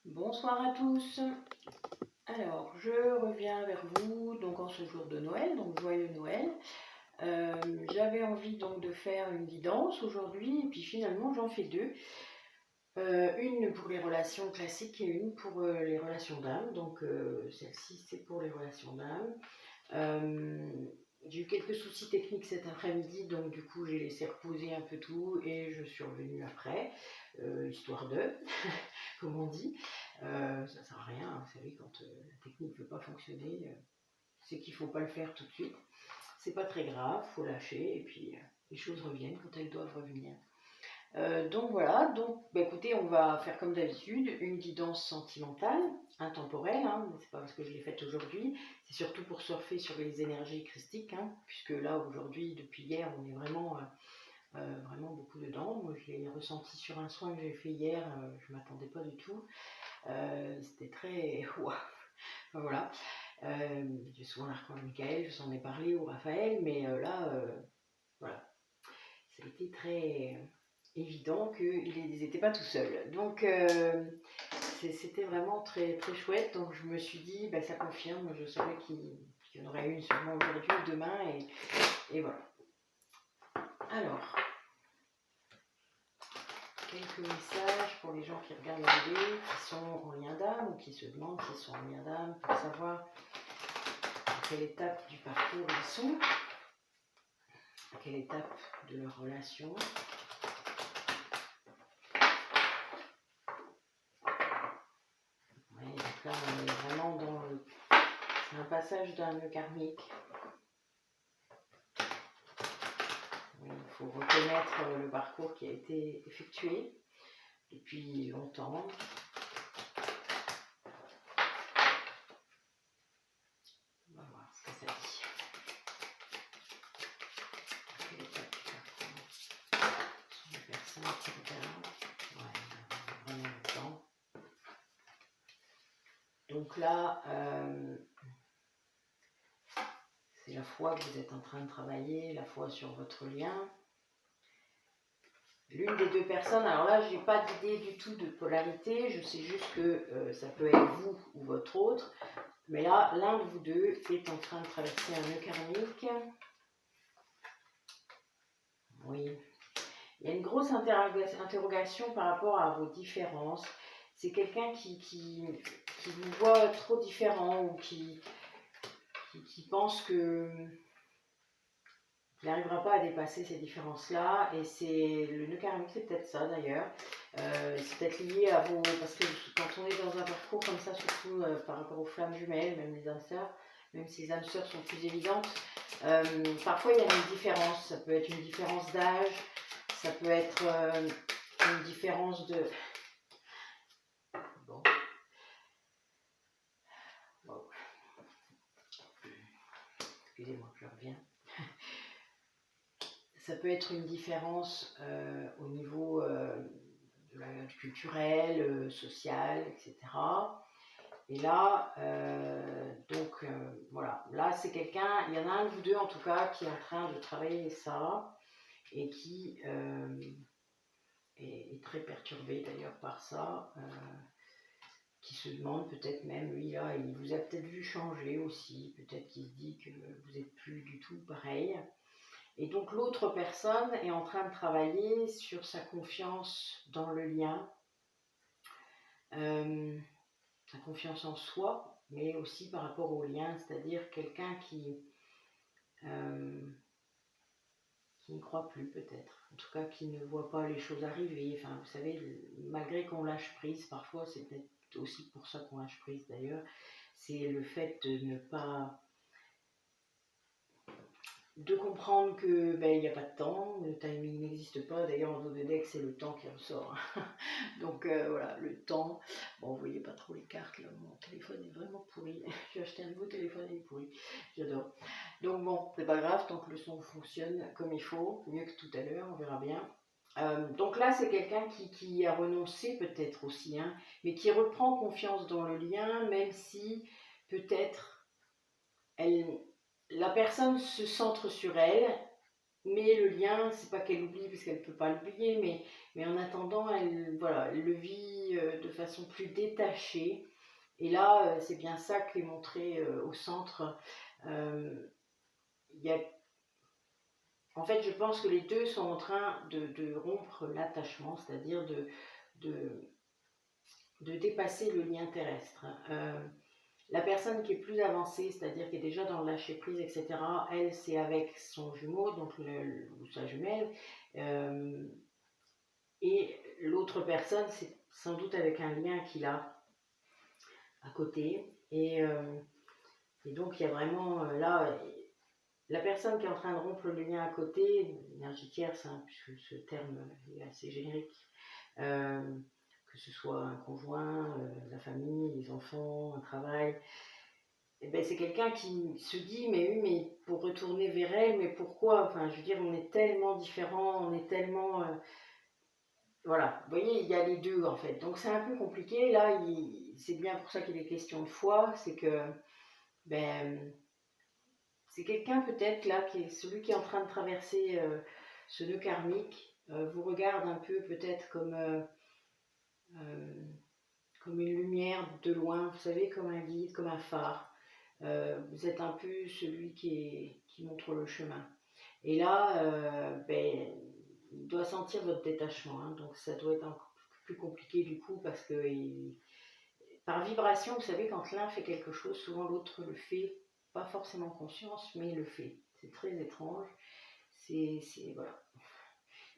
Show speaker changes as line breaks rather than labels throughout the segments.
Bonsoir à tous. Alors, je reviens vers vous donc en ce jour de Noël, donc joyeux Noël. J'avais envie donc de faire une guidance aujourd'hui, et puis finalement j'en fais deux. Une pour les relations classiques et une pour les relations d'âme. Donc celle-ci c'est pour les relations d'âme. J'ai eu quelques soucis techniques cet après-midi, donc du coup j'ai laissé reposer un peu tout et je suis revenue après, histoire de, comme on dit. Ça sert à rien, hein, vous savez, quand la technique ne veut pas fonctionner, c'est qu'il ne faut pas le faire tout de suite. C'est pas très grave, il faut lâcher et puis les choses reviennent quand elles doivent revenir. Donc voilà, donc écoutez, on va faire comme d'habitude une guidance sentimentale, intemporelle, hein, mais c'est pas parce que je l'ai faite aujourd'hui, c'est surtout pour surfer sur les énergies christiques, hein, puisque là aujourd'hui, depuis hier, on est vraiment beaucoup dedans. Moi je l'ai ressenti sur un soin que j'ai fait hier, je ne m'attendais pas du tout, c'était très... Wow. Enfin, voilà, j'ai souvent l'archange Michael, je vous en ai parlé, ou Raphaël, mais là, voilà, ça a été très évident qu'ils n'étaient pas tout seuls. Donc c'était vraiment très, très chouette. Donc je me suis dit, bah, ça confirme, je savais qu'il y en aurait une sûrement aujourd'hui ou demain. Et voilà. Alors, quelques messages pour les gens qui regardent la vidéo, qui sont en lien d'âme ou qui se demandent s'ils sont en lien d'âme pour savoir à quelle étape du parcours ils sont, à quelle étape de leur relation. Ouais, donc là, on est vraiment dans un passage d'un nœud karmique. Il faut reconnaître le parcours qui a été effectué depuis longtemps. On va voir ce que ça dit. Quelle étape du parcours sont les personnes qui regardent. Ouais, vraiment le temps. Donc là, c'est la fois que vous êtes en train de travailler, la fois sur votre lien. L'une des deux personnes, alors là, je n'ai pas d'idée du tout de polarité, je sais juste que ça peut être vous ou votre autre, mais là, l'un de vous deux est en train de traverser un nœud karmique. Oui, il y a une grosse interrogation par rapport à vos différences. C'est quelqu'un qui vous voit trop différent ou qui pense qu'il n'arrivera pas à dépasser ces différences-là. Et c'est le nœud karmique, c'est peut-être ça d'ailleurs. C'est peut-être lié à vos... Parce que quand on est dans un parcours comme ça, surtout par rapport aux flammes jumelles, même les âmes sœurs, même si les âmes sœurs sont plus évidentes, parfois il y a une différence. Ça peut être une différence d'âge, ça peut être une différence de... Bon. Excusez-moi, je reviens. Ça peut être une différence au niveau du culturel, social, etc. Et là, voilà, là c'est quelqu'un, il y en a un de vous deux en tout cas qui est en train de travailler ça et qui est très perturbé d'ailleurs par ça, qui se demande peut-être même, lui là, il vous a peut-être vu changer aussi, peut-être qu'il se dit que vous n'êtes plus du tout pareil. Et donc l'autre personne est en train de travailler sur sa confiance dans le lien, sa confiance en soi, mais aussi par rapport au lien, c'est-à-dire quelqu'un qui ne croit plus peut-être, en tout cas qui ne voit pas les choses arriver. Enfin, vous savez, malgré qu'on lâche prise, parfois c'est peut-être aussi pour ça qu'on lâche prise d'ailleurs, c'est le fait de ne pas... de comprendre que il n'y a pas de temps, le timing n'existe pas, d'ailleurs en dos de deck c'est le temps qui ressort. Donc voilà, le temps. Bon, vous voyez pas trop les cartes là, mon téléphone est vraiment pourri. J'ai acheté un nouveau téléphone, il est pourri, j'adore. Donc bon, c'est pas grave, tant que le son fonctionne comme il faut, mieux que tout à l'heure, on verra bien. Donc là c'est quelqu'un qui a renoncé peut-être aussi, hein, mais qui reprend confiance dans le lien, même si peut-être la personne se centre sur elle, mais le lien, c'est pas qu'elle oublie, parce qu'elle peut pas l'oublier, mais en attendant, voilà, elle le vit de façon plus détachée. Et là, c'est bien ça qui est montré au centre. Il y a En fait, je pense que les deux sont en train de rompre l'attachement, c'est-à-dire de, de dépasser le lien terrestre. La personne qui est plus avancée, c'est-à-dire qui est déjà dans le lâcher-prise, etc., elle, c'est avec son jumeau, donc ou sa jumelle, et l'autre personne, c'est sans doute avec un lien qu'il a à côté. Et donc, il y a vraiment là, la personne qui est en train de rompre le lien à côté, l'énergie tierce, hein, puisque ce terme est assez générique, que ce soit un conjoint, la famille, les enfants, un travail, et ben c'est quelqu'un qui se dit mais oui, mais pour retourner vers elle, mais pourquoi? Enfin, je veux dire, on est tellement différents, on est tellement voilà, vous voyez, il y a les deux en fait. Donc c'est un peu compliqué. Là, c'est bien pour ça qu'il est question de foi, c'est que ben c'est quelqu'un peut-être là, qui est celui qui est en train de traverser ce nœud karmique, vous regarde un peu peut-être euh, comme une lumière de loin, vous savez, comme un guide, comme un phare. Vous êtes un peu celui qui montre le chemin. Et là, ben, il doit sentir votre détachement, hein, donc ça doit être encore plus compliqué du coup, parce que par vibration, vous savez, quand l'un fait quelque chose, souvent l'autre le fait, pas forcément conscience, mais il le fait. C'est très étrange. Voilà.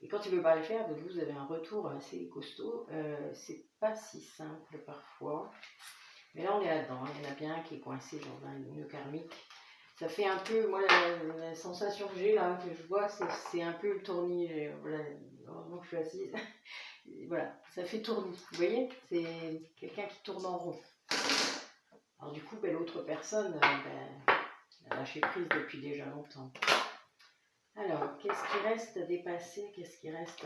Et quand il ne veut pas le faire, vous avez un retour assez costaud. C'est pas si simple parfois. Mais là, on est là-dedans. Il y en a bien un qui est coincé dans un nœud karmique. Ça fait un peu, moi, la sensation que j'ai là, que je vois, c'est un peu le tournis. Voilà, heureusement que je suis assise. Voilà, ça fait tournis. Vous voyez, c'est quelqu'un qui tourne en rond. Alors du coup, ben, l'autre personne, elle a lâché prise depuis déjà longtemps. Alors, qu'est-ce qui reste à dépasser? Qu'est-ce qui reste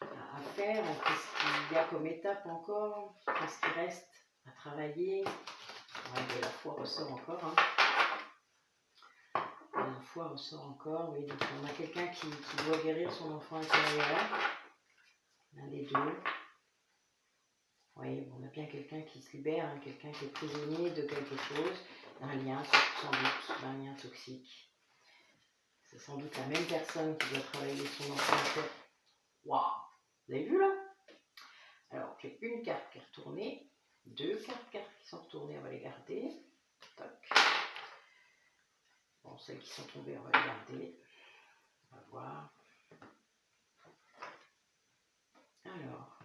à faire? Qu'est-ce qu'il y a comme étape encore? Qu'est-ce qui reste à travailler? Ouais, la foi ressort encore. Hein. La foi ressort encore, oui. Donc on a quelqu'un qui doit guérir son enfant intérieur. L'un des deux. Oui, on a bien quelqu'un qui se libère, hein, quelqu'un qui est prisonnier de quelque chose, d'un lien, sans doute, d'un lien toxique. C'est sans doute la même personne qui doit travailler son enfant intérieur. Waouh! Vous avez vu là? Alors, j'ai une carte qui est retournée, deux cartes qui sont retournées, on va les garder. Toc. Bon, celles qui sont tombées, on va les garder. On va voir. Alors.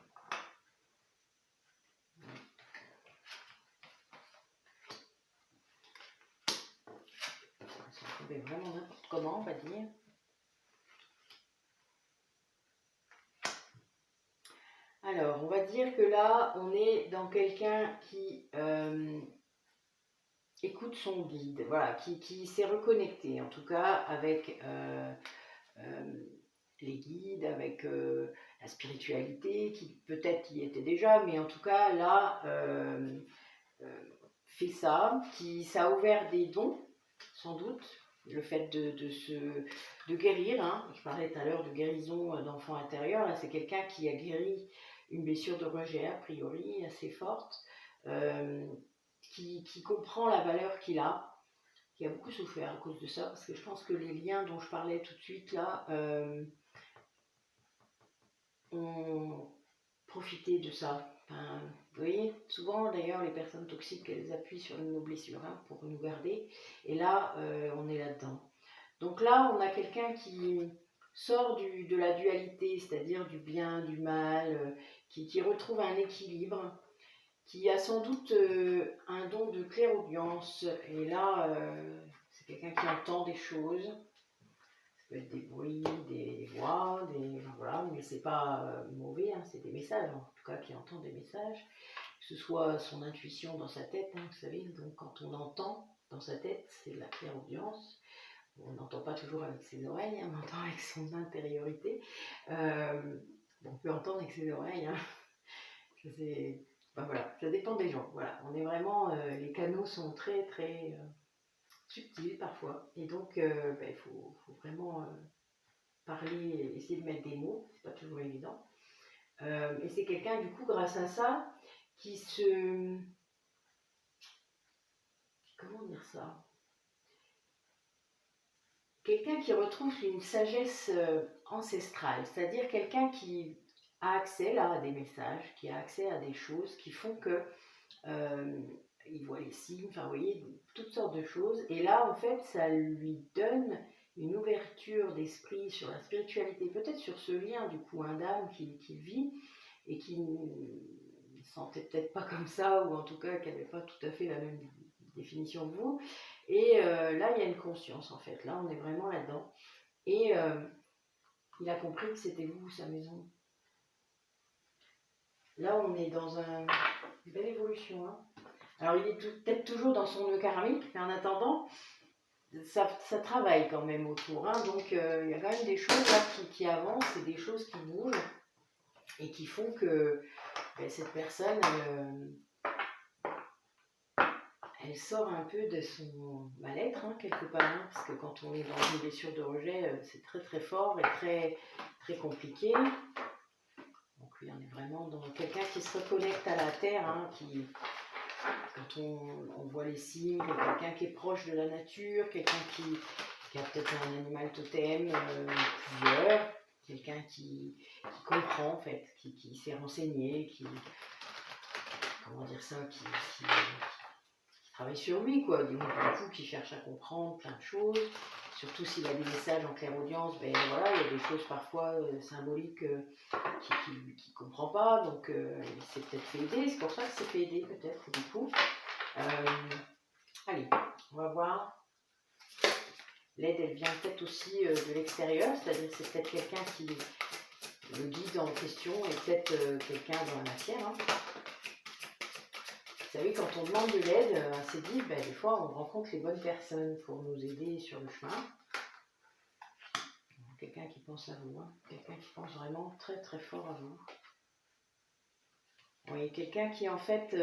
Elles sont tombées vraiment n'importe comment, on va dire. Alors, on va dire que là, on est dans quelqu'un qui écoute son guide, voilà, qui s'est reconnecté, en tout cas, avec les guides, avec la spiritualité, qui peut-être y était déjà, mais en tout cas, là, fait ça, ça a ouvert des dons, sans doute, le fait de guérir, hein. Je parlais tout à l'heure de guérison d'enfant intérieur, là c'est quelqu'un qui a guéri une blessure de rejet a priori assez forte, qui comprend la valeur qu'il a, qui a beaucoup souffert à cause de ça, parce que je pense que les liens dont je parlais tout de suite là ont profité de ça. Enfin, vous voyez, souvent d'ailleurs les personnes toxiques, elles appuient sur nos blessures hein, pour nous garder, et là on est là-dedans. Donc là on a quelqu'un qui sort de la dualité, c'est-à-dire du bien, du mal, qui retrouve un équilibre, qui a sans doute un don de clairaudience, et là c'est quelqu'un qui entend des choses, ça peut être des bruits, des voix, voilà, mais c'est pas mauvais, hein, c'est des messages, en tout cas qui entend des messages, que ce soit son intuition dans sa tête, hein, vous savez, donc quand on entend dans sa tête, c'est de la clairaudience. On n'entend pas toujours avec ses oreilles, hein, on entend avec son intériorité. On peut entendre avec ses oreilles, hein. Voilà, ça dépend des gens. Voilà, on est vraiment, les canaux sont très très subtil parfois. Et donc, il faut vraiment parler, essayer de mettre des mots, c'est pas toujours évident. Et c'est quelqu'un, du coup, grâce à ça, qui se... Comment dire ça? Quelqu'un qui retrouve une sagesse ancestrale, c'est-à-dire quelqu'un qui a accès là à des messages, qui a accès à des choses qui font que il voit les signes, enfin vous voyez, toutes sortes de choses. Et là, en fait, ça lui donne une ouverture d'esprit sur la spiritualité, peut-être sur ce lien du coup d'âme qu'il vit et qui ne sentait peut-être pas comme ça, ou en tout cas qui n'avait pas tout à fait la même définition que vous. Et là, il y a une conscience en fait. Là, on est vraiment là-dedans. Et il a compris que c'était vous, sa maison. Là, on est dans une belle évolution. Hein. Alors, il est peut-être toujours dans son nœud karmique, mais en attendant, ça travaille quand même autour. Hein. Donc, il y a quand même des choses là qui avancent et des choses qui bougent et qui font que cette personne, elle sort un peu de son mal-être, hein, quelque part. Hein, parce que quand on est dans une blessure de rejet, c'est très très fort et très, très compliqué. Donc, oui, on est vraiment dans quelqu'un qui se reconnecte à la terre, hein, quand on voit les signes, quelqu'un qui est proche de la nature, quelqu'un qui a peut-être un animal totem, plusieurs, quelqu'un qui comprend en fait, qui s'est renseigné, comment dire ça, qui travaille sur lui, quoi, du coup, qui cherche à comprendre plein de choses, surtout s'il a des messages en clairaudience, ben voilà, il y a des choses parfois symboliques qu'il ne comprend pas, donc il s'est peut-être fait aider, c'est pour ça que c'est fait aider peut-être, du coup. Allez, on va voir. L'aide, elle vient peut-être aussi de l'extérieur, c'est-à-dire que c'est peut-être quelqu'un qui le guide en question et peut-être quelqu'un dans la matière. Hein. Vous savez, quand on demande de l'aide à ces guides, des fois on rencontre les bonnes personnes pour nous aider sur le chemin. Quelqu'un qui pense à vous, hein. Quelqu'un qui pense vraiment très très fort à vous. Oui, quelqu'un qui en fait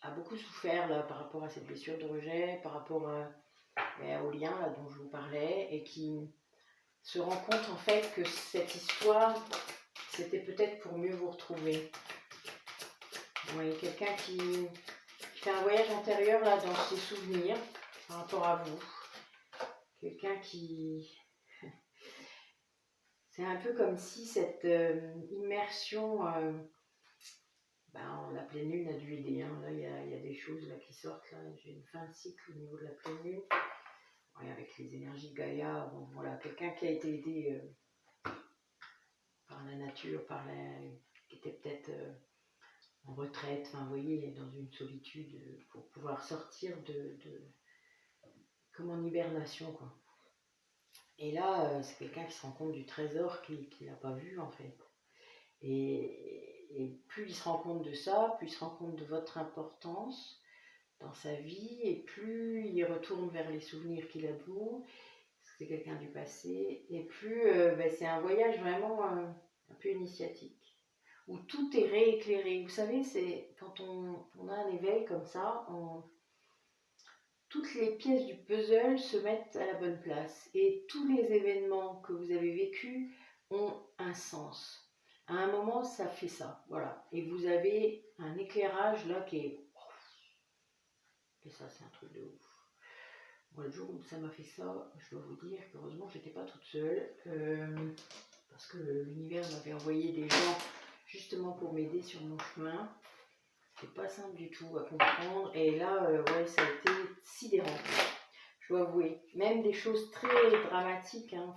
a beaucoup souffert là, par rapport à cette blessure de rejet, par rapport au lien là, dont je vous parlais, et qui se rend compte en fait que cette histoire, c'était peut-être pour mieux vous retrouver. Oui, quelqu'un qui fait un voyage intérieur là, dans ses souvenirs par rapport à vous. Quelqu'un qui... C'est un peu comme si cette immersion... la pleine lune a dû aider. Hein. Là, il y a des choses là, qui sortent. Là. J'ai une fin de cycle au niveau de la pleine lune. Ouais, avec les énergies de Gaïa. Bon, voilà, quelqu'un qui a été aidé par la nature, qui était peut-être en retraite, enfin, vous voyez, dans une solitude pour pouvoir sortir comme en hibernation, quoi. Et là, c'est quelqu'un qui se rend compte du trésor qu'il n'a pas vu, en fait. Et plus il se rend compte de ça, plus il se rend compte de votre importance dans sa vie, et plus il retourne vers les souvenirs qu'il a de vous, parce que c'est quelqu'un du passé, et plus c'est un voyage vraiment un peu initiatique, où tout est rééclairé. Vous savez, c'est quand on a un éveil comme ça, toutes les pièces du puzzle se mettent à la bonne place, et tous les événements que vous avez vécus ont un sens. À un moment, ça fait ça, voilà. Et vous avez un éclairage là qui est... Et ça, c'est un truc de ouf. Moi, le jour où ça m'a fait ça, je dois vous dire qu'heureusement, j'étais pas toute seule. Parce que l'univers m'avait envoyé des gens justement pour m'aider sur mon chemin. C'est pas simple du tout à comprendre. Et là, ça a été sidérant. Je dois avouer. Même des choses très dramatiques, hein,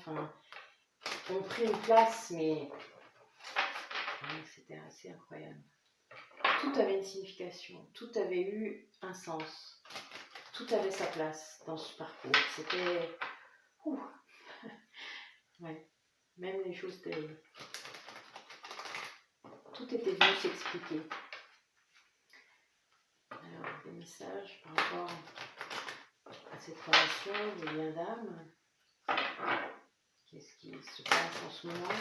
ont pris une place, mais c'était assez incroyable. Tout avait une signification, tout avait eu un sens, tout avait sa place dans ce parcours. C'était... ouais. Même les choses terribles. Tout était venu s'expliquer. Alors, des messages par rapport à cette relation, des liens d'âme. Qu'est-ce qui se passe en ce moment ?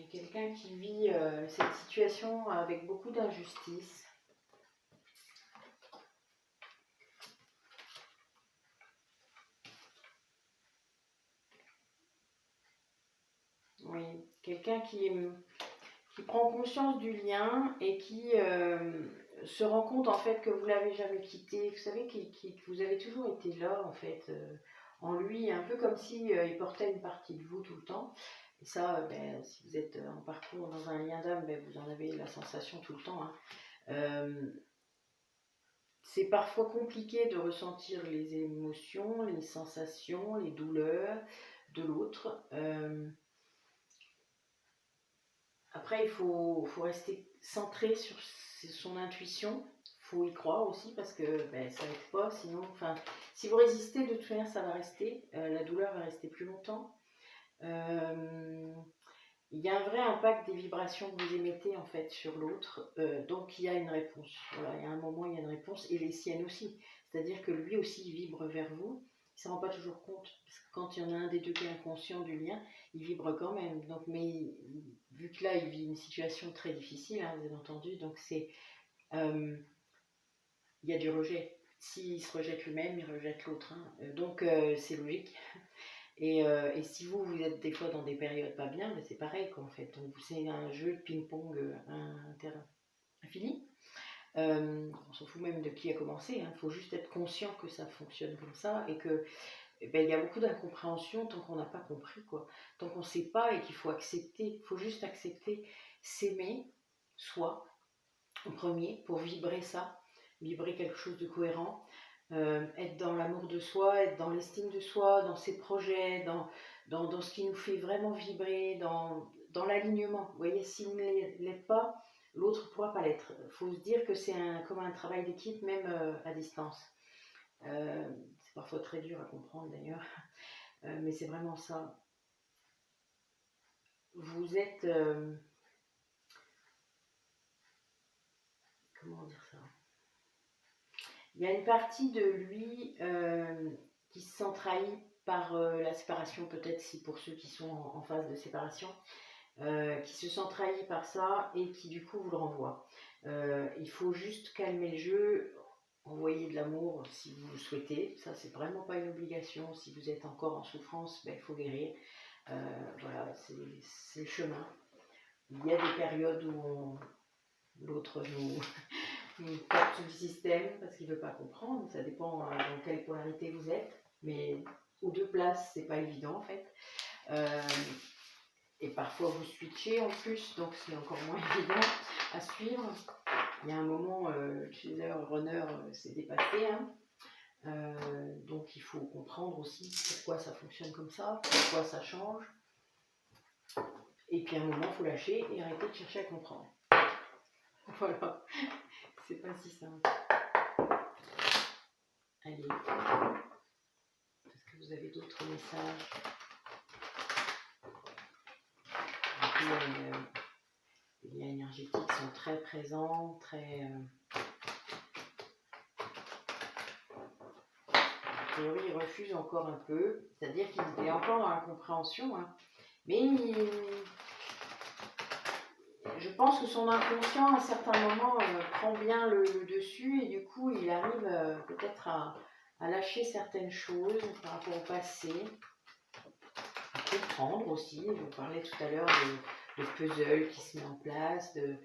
J'ai quelqu'un qui vit cette situation avec beaucoup d'injustice. Oui, quelqu'un qui prend conscience du lien et qui se rend compte en fait que vous l'avez jamais quitté. Vous savez que vous avez toujours été là en fait en lui, un peu comme si il portait une partie de vous tout le temps. Et ça, ben, si vous êtes en parcours dans un lien d'âme, ben, vous en avez la sensation tout le temps. Hein. C'est parfois compliqué de ressentir les émotions, les sensations, les douleurs de l'autre. Après, il faut rester centré sur son intuition. Il faut y croire aussi parce que ben, ça n'aide pas. Sinon, enfin, si vous résistez, de toute manière, ça va rester. La douleur va rester plus longtemps. Il y a un vrai impact des vibrations que vous émettez en fait sur l'autre. Donc, il y a une réponse. Voilà, il y a un moment, il y a une réponse et les siennes aussi. C'est-à-dire que lui aussi vibre vers vous. Il ne s'en rend pas toujours compte. Parce que quand il y en a un des deux qui est inconscient du lien, il vibre quand même. Donc, mais vu que là, il vit une situation très difficile, hein, vous avez entendu, donc c'est, il y a du rejet. S'il se rejette lui-même, il rejette l'autre. Hein. Donc, c'est logique. Et si vous êtes des fois dans des périodes pas bien, ben c'est pareil quoi, en fait. Donc, c'est un jeu de ping-pong infini. On s'en fout même de qui a commencé. Il faut juste être conscient que ça fonctionne comme ça et que ben, y a beaucoup d'incompréhension tant qu'on n'a pas compris, quoi. Tant qu'on ne sait pas et qu'il faut accepter, il faut juste accepter, s'aimer, soi, en premier, pour vibrer ça, vibrer quelque chose de cohérent, être dans l'amour de soi, être dans l'estime de soi, dans ses projets, dans ce qui nous fait vraiment vibrer, dans l'alignement. Vous voyez, si vous ne l'êtes pas, l'autre ne pourra pas l'être. Il faut se dire que c'est comme un travail d'équipe, même à distance. C'est parfois très dur à comprendre d'ailleurs, mais c'est vraiment ça. Vous êtes... comment dire ça? Il y a une partie de lui qui se sent trahi par la séparation, peut-être si pour ceux qui sont en phase de séparation, qui se sent trahi par ça et qui du coup vous le renvoie. Il faut juste calmer le jeu, envoyer de l'amour si vous le souhaitez. Ça, c'est vraiment pas une obligation. Si vous êtes encore en souffrance, ben, il faut guérir. Voilà, c'est le chemin. Il y a des périodes où l'autre nous tape sous le système parce qu'il ne veut pas comprendre. Ça dépend dans quelle polarité vous êtes. Mais aux deux places, c'est pas évident en fait. Et parfois vous switchez en plus, donc c'est encore moins évident à suivre. Il y a un moment, chez Runner, c'est dépassé. Hein. Donc il faut comprendre aussi pourquoi ça fonctionne comme ça, pourquoi ça change. Et puis à un moment, il faut lâcher et arrêter de chercher à comprendre. Voilà, c'est pas si simple. Allez, est-ce que vous avez d'autres messages? Les liens énergétiques sont très présents, très... A priori, il refuse encore un peu, c'est-à-dire qu'il est encore dans la compréhension, hein. Mais je pense que son inconscient, à un certain moment, prend bien le dessus et du coup, il arrive peut-être à lâcher certaines choses par rapport au passé, à comprendre aussi. Vous parlez tout à l'heure de puzzle qui se met en place, de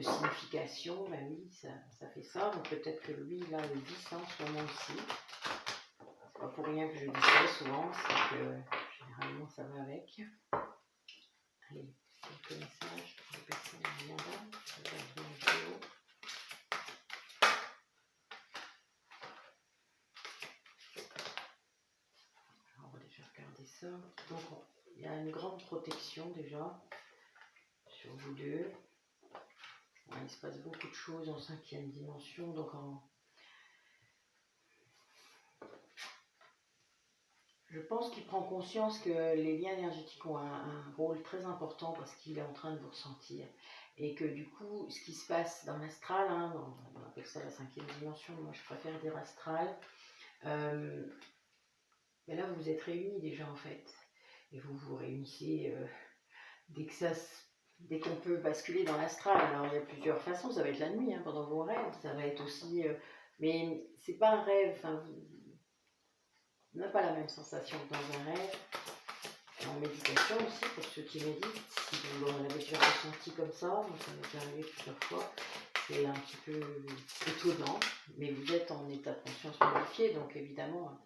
signification. Ben oui, ça fait ça. Donc peut-être que lui, là, le vit ça en ce moment aussi. C'est pas pour rien que je dis ça souvent, c'est que généralement ça va avec. Allez, quelques messages pour les personnes qui viennent là. Je vais regarder la vidéo. Alors, on va déjà regarder ça. Donc, il y a une grande protection déjà sur vous deux. Ouais, il se passe beaucoup de choses en 5e dimension, donc je pense qu'il prend conscience que les liens énergétiques ont un rôle très important parce qu'il est en train de vous ressentir. Et que du coup, ce qui se passe dans l'astral, hein, on appelle ça la 5e dimension, moi je préfère dire astral, mais là vous vous êtes réunis déjà en fait. Et vous vous réunissez dès que ça dès qu'on peut basculer dans l'astral, alors il y a plusieurs façons, ça va être la nuit, hein, pendant vos rêves, ça va être aussi... mais c'est pas un rêve, enfin, on n'a pas la même sensation que dans un rêve. Et en méditation aussi, pour ceux qui méditent, si vous l'avez déjà ressenti comme ça, moi ça m'est déjà arrivé plusieurs fois, c'est un petit peu étonnant, mais vous êtes en état de conscience modifié, donc évidemment,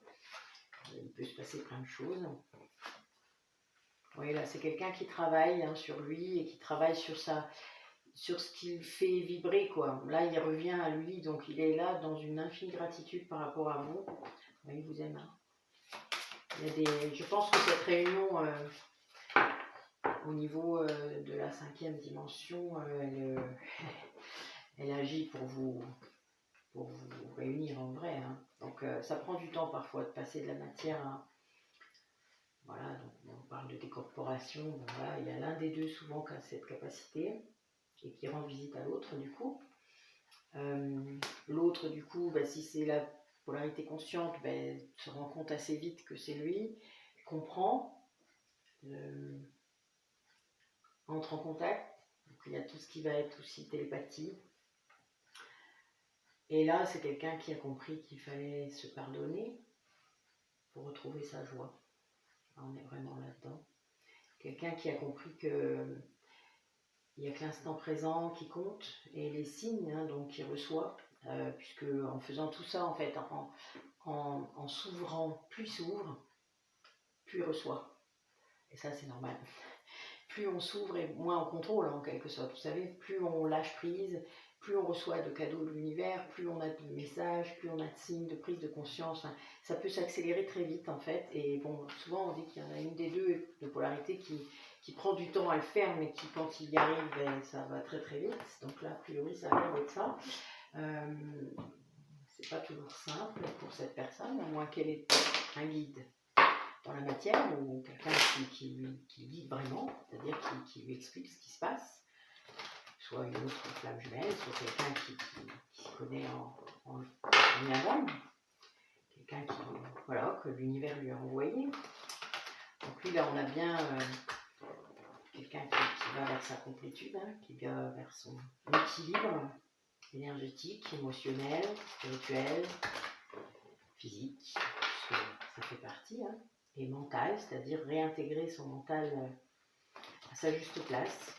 il peut se passer plein de choses. Oui, là, c'est quelqu'un qui travaille sur lui et qui travaille sur ce qu'il fait vibrer, quoi. Là, il revient à lui, donc il est là dans une infinie gratitude par rapport à vous. Oui, il vous aime. Hein. Je pense que cette réunion, au niveau de la 5e dimension, elle agit pour vous réunir en vrai. Hein. Donc, ça prend du temps parfois de passer de la matière à... Voilà, donc on parle de décorporation. Bon, voilà, il y a l'un des deux souvent qui a cette capacité et qui rend visite à l'autre du coup. L'autre du coup, si c'est la polarité consciente, se rend compte assez vite que c'est lui, comprend, entre en contact. Donc il y a tout ce qui va être aussi télépathie. Et là, c'est quelqu'un qui a compris qu'il fallait se pardonner pour retrouver sa joie. Là, on est vraiment là-dedans. Quelqu'un qui a compris que il n'y a que l'instant présent qui compte et les signes donc qu'il reçoit, puisque en faisant tout ça, en fait, en s'ouvrant, plus il s'ouvre, plus il reçoit. Et ça, c'est normal. Plus on s'ouvre et moins on contrôle, en quelque sorte. Vous savez, plus on lâche prise, plus on reçoit de cadeaux de l'univers, plus on a de messages, plus on a de signes, de prise de conscience. Enfin, ça peut s'accélérer très vite, en fait. Et bon, souvent, on dit qu'il y en a une des deux de polarité qui prend du temps à le faire, mais qui, quand il y arrive, ça va très très vite. Donc là, a priori, ça a l'air d'être ça. C'est pas toujours simple pour cette personne, à moins qu'elle ait un guide dans la matière ou quelqu'un qui guide vraiment, c'est-à-dire qui lui explique ce qui se passe, soit une autre flamme jumelle, soit quelqu'un qui se connaît en lien d'âme, quelqu'un que l'univers lui a envoyé. Donc lui là on a bien quelqu'un qui va vers sa complétude, hein, qui va vers son équilibre énergétique, émotionnel, spirituel, physique, parce que ça fait partie, hein, et mental, c'est-à-dire réintégrer son mental à sa juste place,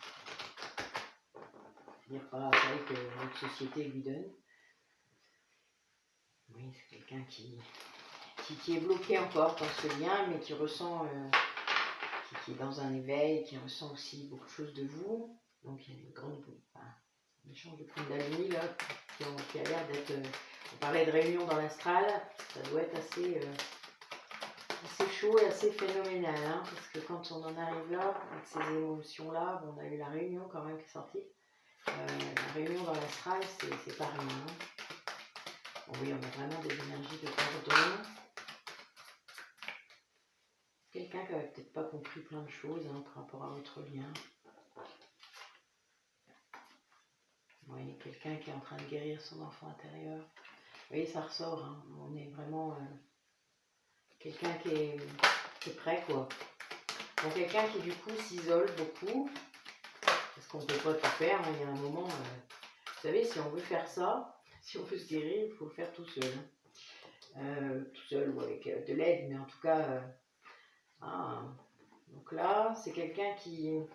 c'est-à-dire pas celle que notre société lui donne. Oui, c'est quelqu'un qui est bloqué encore dans ce lien, mais qui ressent, qui est dans un éveil, qui ressent aussi beaucoup de choses de vous. Donc il y a une grande, un échange de Kundalini là, qui a l'air d'être... on parlait de réunion dans l'astral, ça doit être assez chaud et assez phénoménal, hein, parce que quand on en arrive là, avec ces émotions-là, on a eu la réunion quand même qui est sortie. La réunion dans l'astral, c'est pas rien. Hein. Bon, oui, on a vraiment des énergies de pardon. Quelqu'un qui n'avait peut-être pas compris plein de choses par rapport à votre lien. Oui, quelqu'un qui est en train de guérir son enfant intérieur. Vous voyez, ça ressort. Hein. On est vraiment quelqu'un qui est prêt, quoi. Donc quelqu'un qui du coup s'isole beaucoup, parce qu'on ne peut pas tout faire. Hein. Il y a un moment, vous savez, si on veut faire ça, si on veut se guérir, il faut le faire tout seul. Tout seul ou avec de l'aide, mais en tout cas... donc là, c'est quelqu'un qui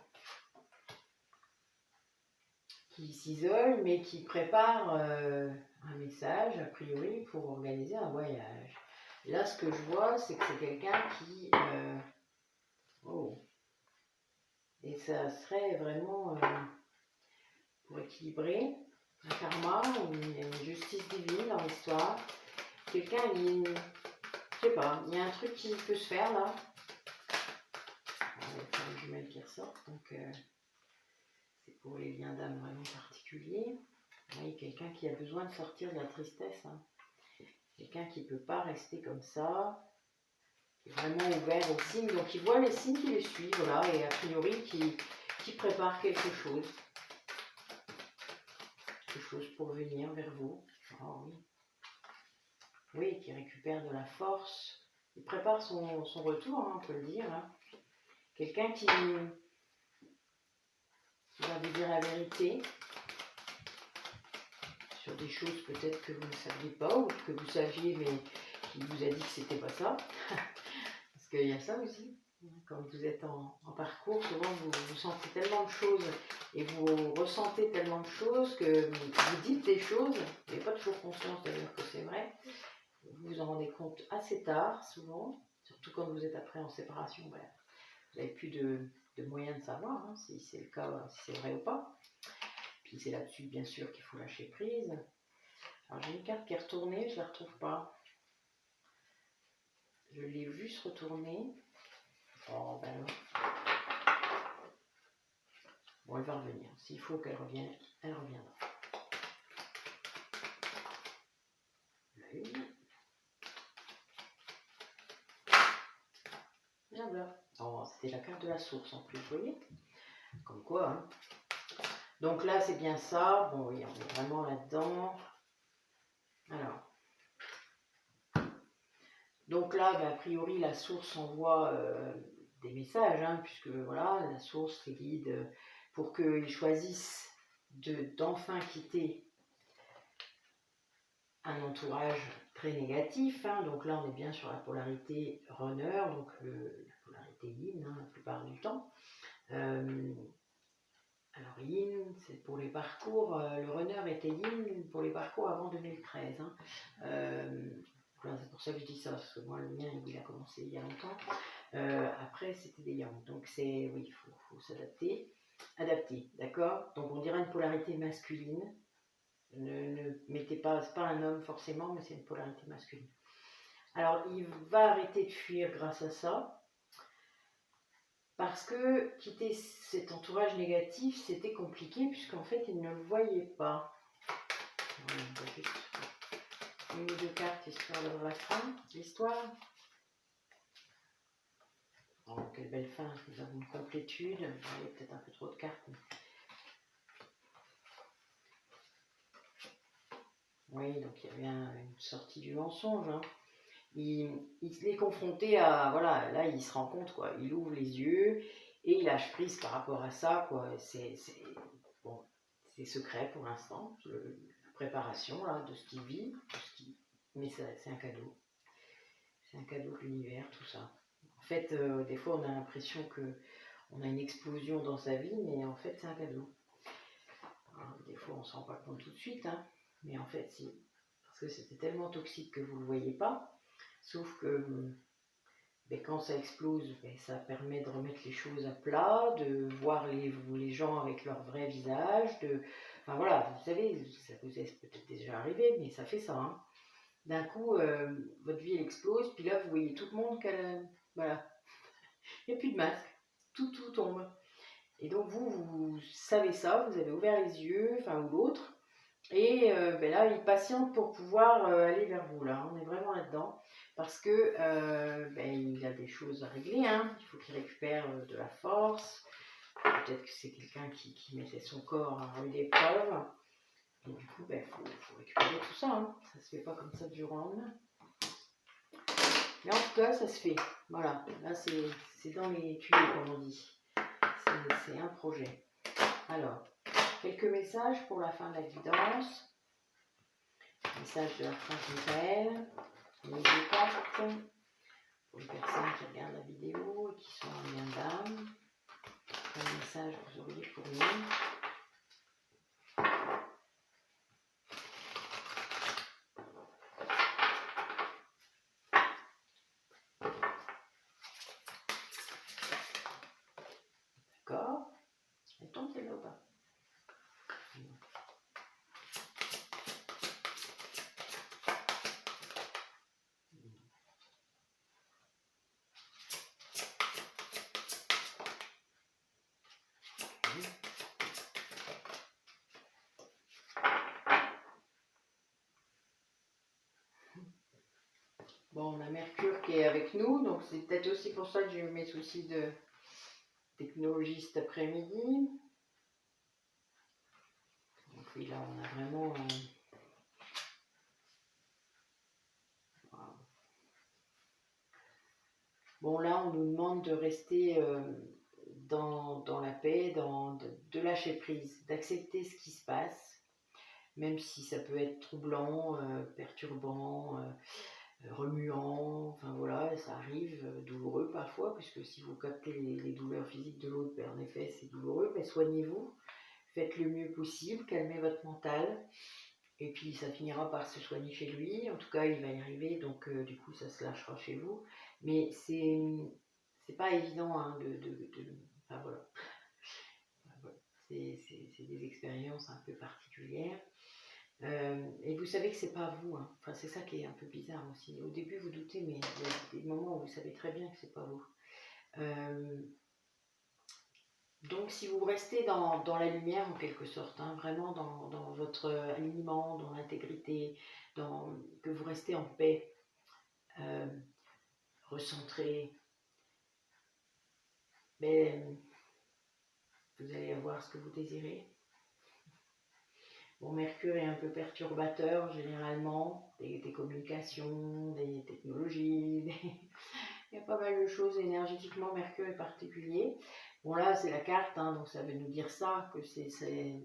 s'isole, mais qui prépare un message, a priori, pour organiser un voyage. Là, ce que je vois, c'est que c'est quelqu'un qui... Et ça serait vraiment pour équilibrer un karma, une justice divine dans l'histoire. Quelqu'un, je sais pas, il y a un truc qui peut se faire là. Il y a une jumelle qui ressort, donc c'est pour les liens d'âme vraiment particuliers. Oui, quelqu'un qui a besoin de sortir de la tristesse. Hein. Quelqu'un qui ne peut pas rester comme ça, qui est vraiment ouvert aux signes. Donc il voit les signes qui les suivent, là, et a priori qui prépare quelque chose. Quelque chose pour venir vers vous. Oh, oui. Oui, qui récupère de la force. Il prépare son retour, hein, on peut le dire. Hein. Quelqu'un qui qui va vous dire la vérité sur des choses peut-être que vous ne saviez pas ou que vous saviez mais qui vous a dit que c'était pas ça. Parce qu'il y a ça aussi. Quand vous êtes en parcours, souvent vous sentez tellement de choses et vous ressentez tellement de choses que vous dites des choses, vous n'avez pas toujours conscience d'ailleurs que c'est vrai. Vous vous en rendez compte assez tard, souvent, surtout quand vous êtes après en séparation. Ben, vous n'avez plus de moyens de savoir hein, si c'est le cas, si c'est vrai ou pas. Puis c'est là-dessus, bien sûr, qu'il faut lâcher prise. Alors j'ai une carte qui est retournée, je ne la retrouve pas. Je l'ai vue se retourner. Oh ben non. Bon, elle va revenir. S'il faut qu'elle revienne, elle reviendra. La une. La voilà. Oh, c'était la carte de la source en plus, vous voyez? Comme quoi, hein. Donc là, c'est bien ça. Bon, oui, on est vraiment là-dedans. Alors. Donc là, ben, a priori, la source envoie des messages, hein, puisque voilà, la source les guide pour qu'ils choisissent d'enfin quitter un entourage très négatif. Hein. Donc là, on est bien sur la polarité runner, donc la polarité yin hein, la plupart du temps. Alors yin, c'est pour les parcours, le runner était yin pour les parcours avant 2013. Hein. C'est pour ça que je dis ça, parce que moi le mien il a commencé il y a longtemps. Après c'était des yang, donc c'est oui, il faut s'adapter. Adapter, d'accord. Donc on dirait une polarité masculine. Ne mettez pas, c'est pas un homme forcément, mais c'est une polarité masculine. Alors il va arrêter de fuir grâce à ça. Parce que quitter cet entourage négatif, c'était compliqué, puisqu'en fait, il ne le voyait pas. On va juste une ou deux cartes, histoire d'avoir la fin, l'histoire. Oh, quelle belle fin, nous avons une complétude. Il y a peut-être un peu trop de cartes. Oui, donc il y avait une sortie du mensonge. Hein. Il est confronté à, voilà, là il se rend compte, quoi. Il ouvre les yeux et il lâche prise par rapport à ça, quoi. C'est bon, secret pour l'instant, la préparation là, de ce qu'il vit, mais c'est un cadeau. C'est un cadeau de l'univers, tout ça. En fait, des fois on a l'impression qu'on a une explosion dans sa vie, mais en fait c'est un cadeau. Alors, des fois on ne se rend pas compte tout de suite, hein, mais en fait si, parce que c'était tellement toxique que vous ne le voyez pas. Sauf que ben, quand ça explose, ben, ça permet de remettre les choses à plat, de voir les gens avec leur vrai visage. Enfin voilà, vous savez, ça vous est peut-être déjà arrivé, mais ça fait ça. Hein. D'un coup, votre vie elle explose, puis là vous voyez tout le monde voilà, il n'y a plus de masque, tout tombe. Et donc vous savez ça, vous avez ouvert les yeux, enfin ou l'autre. Et ben là, il patiente pour pouvoir aller vers vous. Là, on est vraiment là-dedans. Parce que ben, il a des choses à régler. Hein. Il faut qu'il récupère de la force. Peut-être que c'est quelqu'un qui mettait son corps à rude épreuve. Et du coup, ben, faut récupérer tout ça. Hein. Ça se fait pas comme ça du jour au lendemain. Mais en tout cas, ça se fait. Voilà. Là, c'est dans les tuyaux, comme on dit. C'est un projet. Alors, quelques messages pour la fin de la guidance. Message de la phrase Michael, mise de cartes pour les personnes qui regardent la vidéo et qui sont en lien d'âme. Quel message vous auriez pour nous? D'accord. Elle tombe celle-là ou pas? Bon, on a Mercure qui est avec nous, donc c'est peut-être aussi pour ça que j'ai eu mes soucis de technologie cet après-midi. Donc oui, là on a vraiment... Bon, là on nous demande de rester dans la paix, de lâcher prise, d'accepter ce qui se passe, même si ça peut être troublant, perturbant, remuant, enfin voilà, ça arrive, douloureux parfois, puisque si vous captez les douleurs physiques de l'autre, ben, en effet c'est douloureux, mais soignez-vous, faites le mieux possible, calmez votre mental, et puis ça finira par se soigner chez lui, en tout cas il va y arriver, donc du coup ça se lâchera chez vous, mais c'est pas évident hein, enfin voilà, voilà. C'est des expériences un peu particulières. Et vous savez que c'est pas vous, hein. Enfin, c'est ça qui est un peu bizarre aussi. Au début, vous doutez, mais il y a des moments où vous savez très bien que c'est pas vous. Donc, si vous restez dans la lumière en quelque sorte, hein, vraiment dans votre alignement, dans l'intégrité, que vous restez en paix, recentré, ben, vous allez avoir ce que vous désirez. Bon, Mercure est un peu perturbateur généralement, des communications, des technologies, il y a pas mal de choses énergétiquement, Mercure est particulier. Bon là c'est la carte, hein, donc ça veut nous dire ça, que c'est un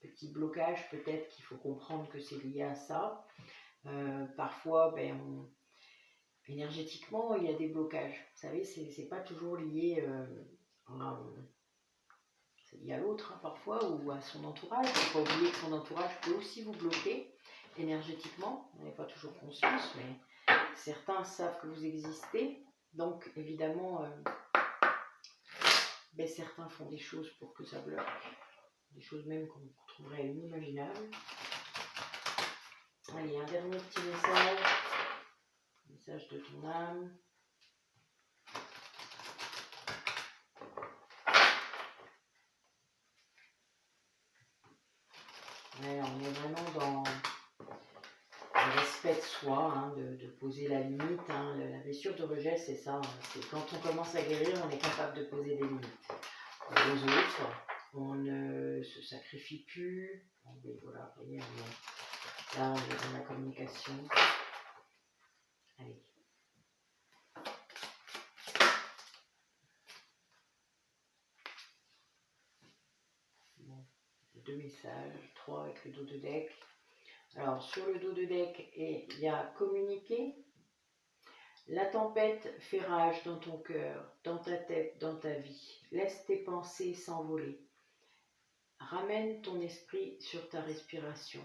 petit blocage peut-être qu'il faut comprendre que c'est lié à ça. Parfois, énergétiquement, il y a des blocages. Vous savez, c'est pas toujours lié c'est lié à l'autre hein, parfois, ou à son entourage. Il ne faut pas oublier que son entourage peut aussi vous bloquer énergétiquement. On n'est pas toujours conscience, mais certains savent que vous existez. Donc évidemment, certains font des choses pour que ça bloque. Des choses même qu'on trouverait inimaginables. Allez, un dernier petit message. Message de ton âme. Ouais, on est vraiment dans le respect de soi, hein, de poser la limite. Hein. La blessure de rejet, c'est ça. Hein. C'est quand on commence à guérir, on est capable de poser des limites aux autres. On ne se sacrifie plus. Bon, voilà, vous voyez, là, on est dans la communication. Allez. Bon, 2 messages, 3 avec le dos de deck. Alors, sur le dos de deck, il y a communiquer. La tempête fait rage dans ton cœur, dans ta tête, dans ta vie. Laisse tes pensées s'envoler. Ramène ton esprit sur ta respiration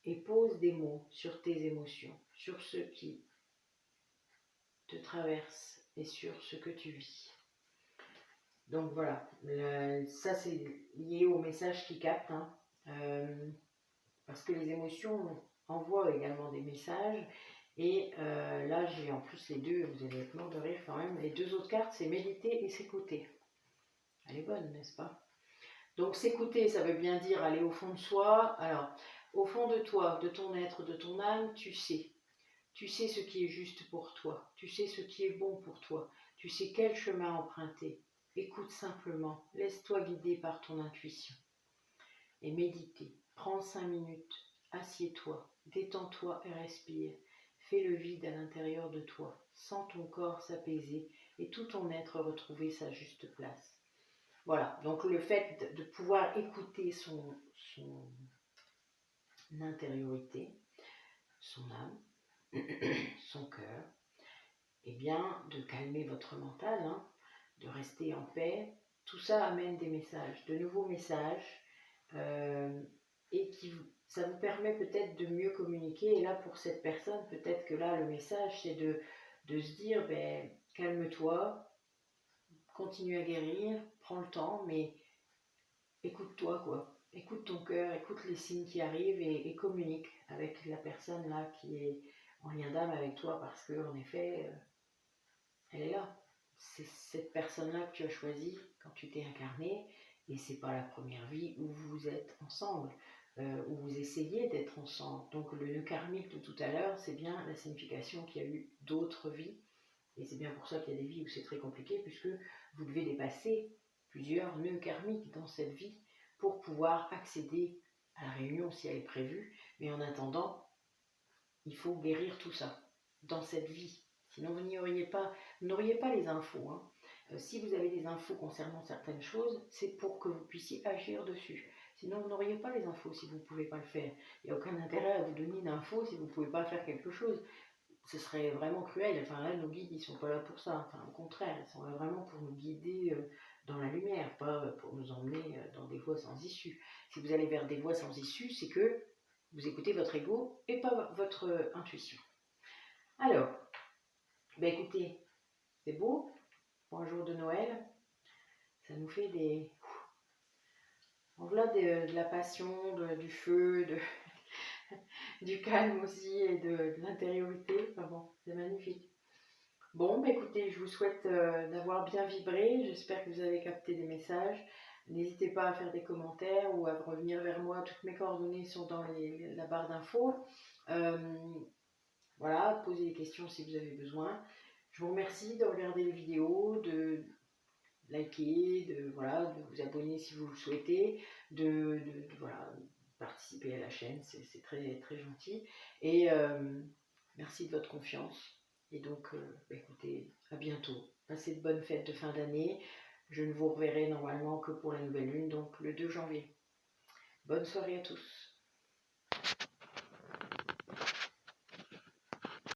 et pose des mots sur tes émotions, sur ce qui te traverse et sur ce que tu vis. Donc voilà, ça c'est lié au message qui capte, hein, parce que les émotions envoient également des messages. Et là, j'ai en plus les deux, vous allez être mort de rire quand même. Les deux autres cartes, c'est méditer et s'écouter. Elle est bonne, n'est-ce pas? Donc s'écouter, ça veut bien dire aller au fond de soi. Alors, au fond de toi, de ton être, de ton âme, tu sais. Tu sais ce qui est juste pour toi. Tu sais ce qui est bon pour toi. Tu sais quel chemin emprunter. Écoute simplement. Laisse-toi guider par ton intuition. Et méditer. Prends 5 minutes. Assieds-toi. Détends-toi et respire. Fais le vide à l'intérieur de toi. Sens ton corps s'apaiser et tout ton être retrouver sa juste place. Voilà, donc le fait de pouvoir écouter son intériorité, son âme, son cœur, et bien de calmer votre mental, hein, de rester en paix, tout ça amène des messages, de nouveaux messages, et ça vous permet peut-être de mieux communiquer. Et là, pour cette personne, peut-être que là, le message, c'est de se dire, calme-toi, continue à guérir, prends le temps, mais écoute-toi, quoi. Écoute ton cœur, écoute les signes qui arrivent et communique avec la personne là qui est en lien d'âme avec toi parce que en effet, elle est là. C'est cette personne-là que tu as choisie quand tu t'es incarné et c'est pas la première vie où vous êtes ensemble, où vous essayez d'être ensemble. Donc le nœud karmique de tout à l'heure, c'est bien la signification qu'il y a eu d'autres vies et c'est bien pour ça qu'il y a des vies où c'est très compliqué puisque vous devez dépasser plusieurs nœuds karmiques dans cette vie pour pouvoir accéder à la réunion si elle est prévue. Mais en attendant, il faut guérir tout ça dans cette vie. Sinon, vous n'auriez pas les infos. Hein. Si vous avez des infos concernant certaines choses, c'est pour que vous puissiez agir dessus. Sinon, vous n'auriez pas les infos si vous ne pouvez pas le faire. Il n'y a aucun intérêt à vous donner une info si vous ne pouvez pas faire quelque chose. Ce serait vraiment cruel. Enfin là, nos guides, ils ne sont pas là pour ça. Enfin, au contraire, ils sont là vraiment pour nous guider dans la lumière, pas pour nous emmener dans des voies sans issue. Si vous allez vers des voies sans issue, c'est que vous écoutez votre ego et pas votre intuition. Alors, ben écoutez, c'est beau pour un jour de Noël. Ça nous fait des... En voilà de la passion, du feu, du calme aussi et de l'intériorité. Enfin bon, c'est magnifique. Bon, bah écoutez, je vous souhaite d'avoir bien vibré. J'espère que vous avez capté des messages. N'hésitez pas à faire des commentaires ou à revenir vers moi. Toutes mes coordonnées sont dans la barre d'infos. Voilà, posez des questions si vous avez besoin. Je vous remercie de regarder les vidéos, de liker, voilà, de vous abonner si vous le souhaitez, voilà, participer à la chaîne, c'est très, très gentil. Et merci de votre confiance. Et donc, écoutez, à bientôt. Passez de bonnes fêtes de fin d'année. Je ne vous reverrai normalement que pour la nouvelle lune, donc le 2 janvier. Bonne soirée à tous.